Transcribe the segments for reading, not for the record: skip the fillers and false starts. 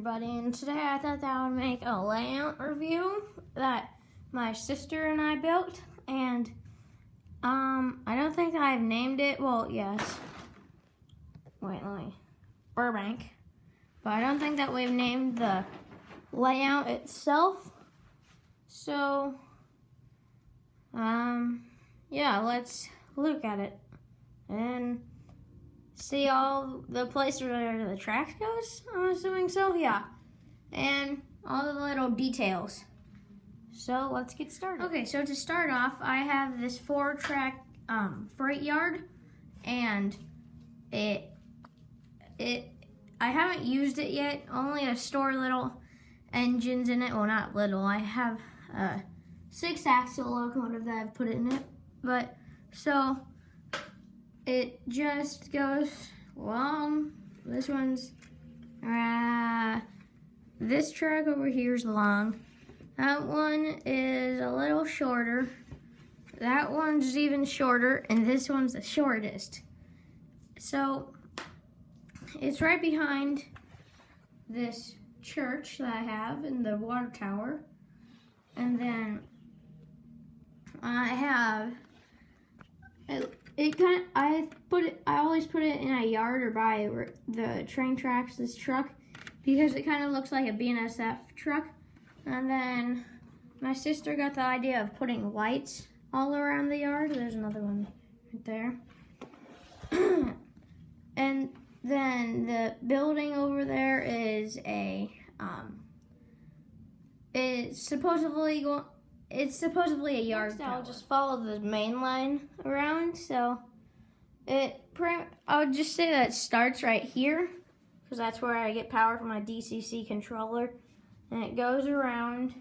everybody, and today I thought that I would make a layout review that my sister and I built, and I don't think I've named it. Well, yes. Wait, Burbank. But I don't think that we've named the layout itself. So, yeah, let's look at it and see all the places where the track goes. I'm assuming so, yeah. And all the little details. So let's get started. Okay, so to start off, I have this 4-track freight yard, and I haven't used it yet, only to store little engines in it. Well, not little. I have a 6-axle locomotive that I've put in it, but so it just goes long. This one's this track over here is long. That one is a little shorter. That one's even shorter, and this one's the shortest. So it's right behind this church that I have in the water tower. And then I have I always put it in a yard or by the train tracks, this truck, because it kind of looks like a BNSF truck. And then my sister got the idea of putting lights all around the yard. There's another one right there. And then the building over there is it's supposedly a yard tower. I'll just follow the main line around. So I would just say that it starts right here, because that's where I get power from my DCC controller. And it goes around,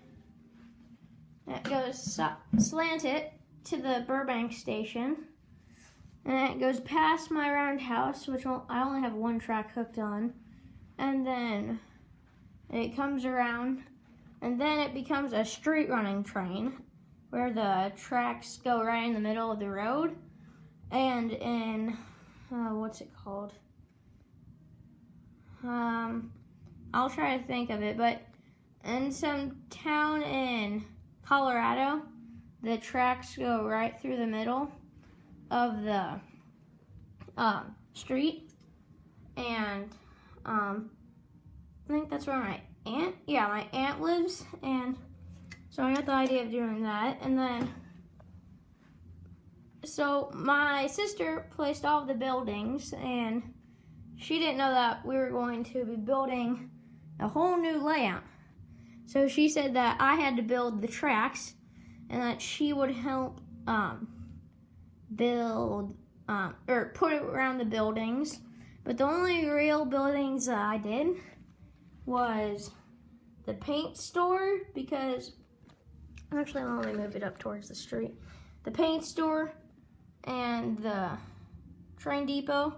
it goes slanted to the Burbank station, and it goes past my roundhouse, which I only have 1 track hooked on, and then it comes around, and then it becomes a street running train, where the tracks go right in the middle of the road, and in, what's it called? I'll try to think of it, but in some town in Colorado, the tracks go right through the middle of the street, and I think that's where my aunt lives, and so I got the idea of doing that. And then, so my sister placed all of the buildings, and she didn't know that we were going to be building a whole new layout. So she said that I had to build the tracks, and that she would help build or put it around the buildings. But the only real buildings that I did was the paint store, because actually let me move it up towards the street. The paint store and the train depot,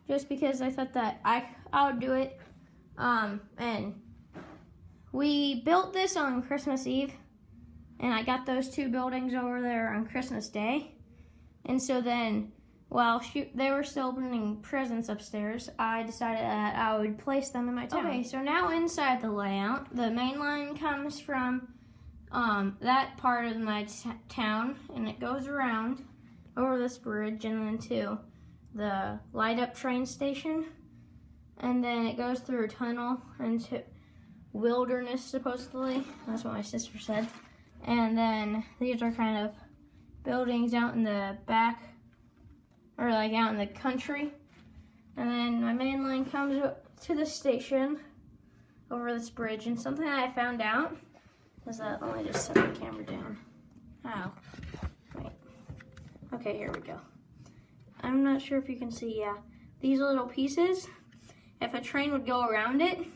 just because I thought that I would do it. And we built this on Christmas Eve, and I got those 2 buildings over there on Christmas Day. And so then, while they were still opening presents upstairs, I decided that I would place them in my town. Okay, so now inside the layout, the main line comes from that part of my town, and it goes around over this bridge and then to the light-up train station. And then it goes through a tunnel into wilderness, supposedly. That's what my sister said. And then these are kind of buildings out in the back, or like out in the country. And then my main line comes to the station over this bridge. And something that I found out is that, let me just set the camera down. How? Wait. Okay, here we go. I'm not sure if you can see, these little pieces, if a train would go around it,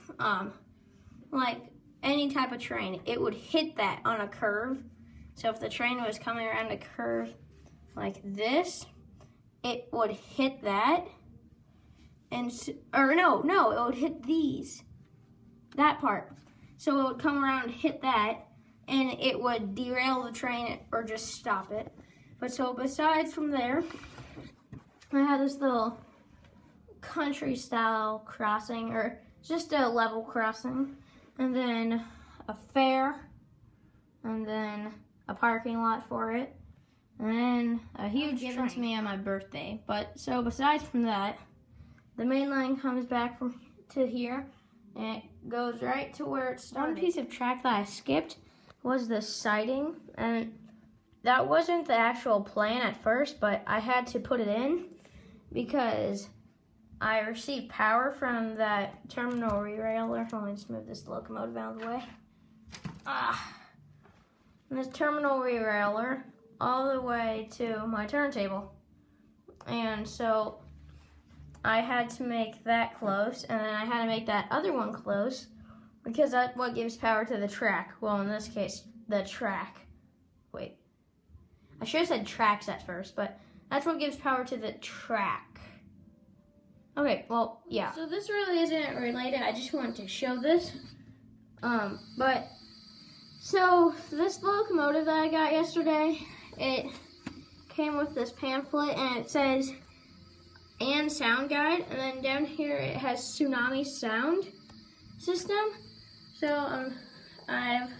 like any type of train, it would hit that on a curve. So if the train was coming around a curve like this, it would hit that, and it would hit that part. So it would come around and hit that, and it would derail the train or just stop it. But so besides from there, I have this little country style crossing, or just a level crossing, and then a fair, and then a parking lot for it, and then a huge given to me on my birthday. But so besides from that, the main line comes back from to here, and it goes right to where it started. One piece of track that I skipped was the siding, and that wasn't the actual plan at first, but I had to put it in because I received power from that terminal rerailer. Let me just move this locomotive out of the way. And this terminal rerailer all the way to my turntable. And so I had to make that close, and then I had to make that other one close because that's what gives power to the track. Well, in this case, the track. Wait. I should have said tracks at first, but that's what gives power to the track. Okay, well, yeah. So this really isn't related. I just wanted to show this. So this locomotive that I got yesterday, it came with this pamphlet, and it says, and sound guide, and then down here it has tsunami sound system. So I've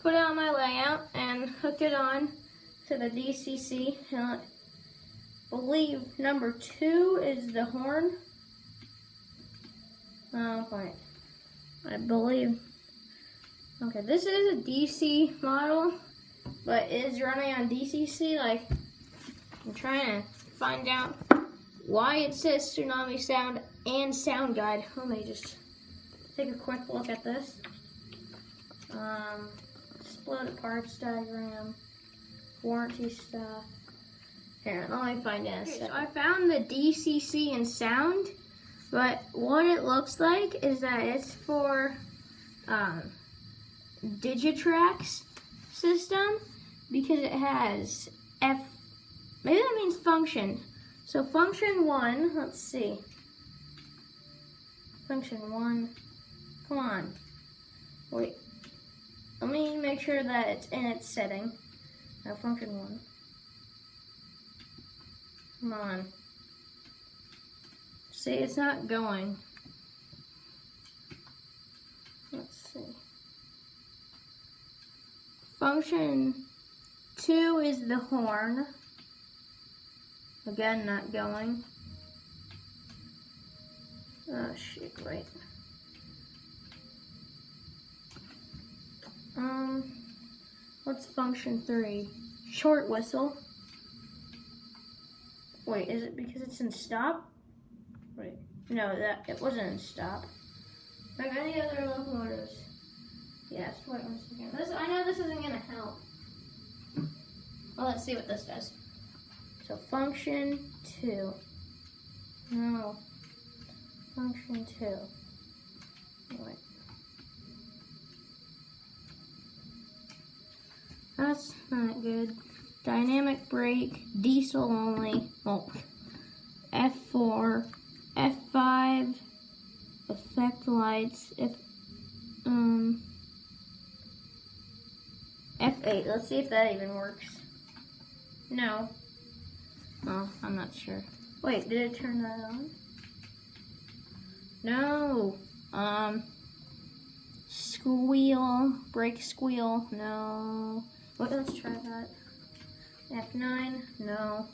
put it on my layout and hooked it on to the DCC. And I believe number 2 is the horn. Oh wait, I believe. Okay, this is a DC model, but it is running on DCC. Like, I'm trying to find out why it says tsunami sound and sound guide. Let me just take a quick look at this. Exploded parts diagram, warranty stuff. Here, let me find it. Okay, so I found the DCC and sound, but what it looks like is that it's for Digitrax system, because it has maybe that means function. So function 1, let's see. Function 1, come on. Wait, let me make sure that it's in its setting. Now function 1. Come on. See, it's not going. Let's see. Function 2 is the horn. Again, not going. Oh shit, wait. What's function 3? Short whistle. Wait, is it because it's in stop? Wait, no, it wasn't in stop. Like any other locomotives. Yes, wait one second. I know this isn't gonna help. Well, let's see what this does. So function 2. No. Function 2. Wait. That's not good. Dynamic brake, diesel only. Well, F4, F5, effect lights, F8. Let's see if that even works. No. Oh, I'm not sure. Wait, did it turn that on? No. Squeal, brake squeal, no. Wait, let's try that. F9, no.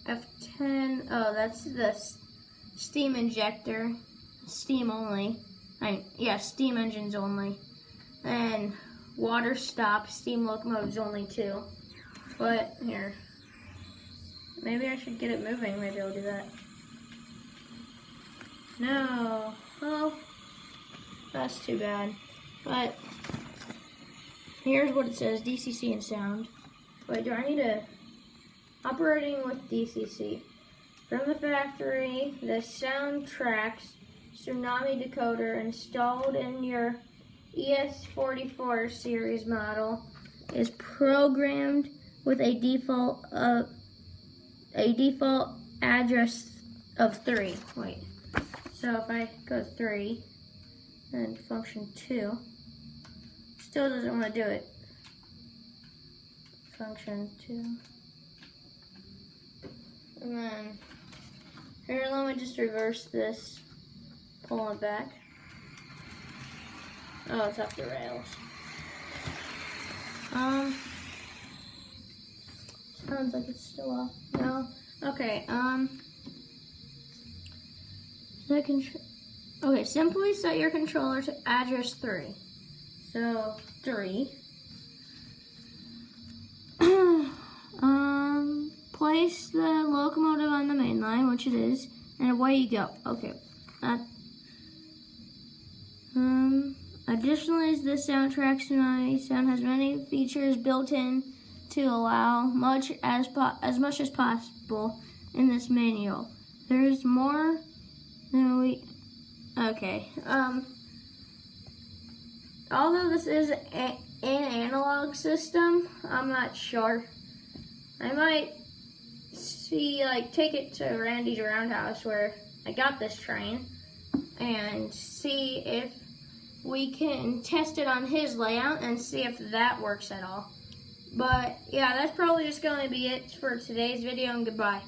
F10, oh, that's the steam injector. Steam only. Yeah, steam engines only. And water stop, steam locomotives only too. But here, maybe I should get it moving. Maybe I'll do that. No. Oh, that's too bad. But here's what it says: DCC and sound. Wait, do I need a operating with DCC? From the factory, the soundtrack's tsunami decoder installed in your ES44 series model is programmed with a default address of 3. Wait. So if I go 3 and function 2, still doesn't want to do it. Function 2. And then here, let me just reverse this. pull it back. Oh, it's up the rails. Sounds like it's still off. No. Okay, okay, simply set your controller to address 3. So, 3. Place the locomotive on the main line, which it is, and away you go. Okay. Additionally, this soundtrack tonight sound has many features built in to allow as much as possible in this manual. There's more than we. Okay. Although this is an analog system, I'm not sure. I might take it to Randy's Roundhouse where I got this train and see if we can test it on his layout and see if that works at all. But yeah, that's probably just going to be it for today's video, and goodbye.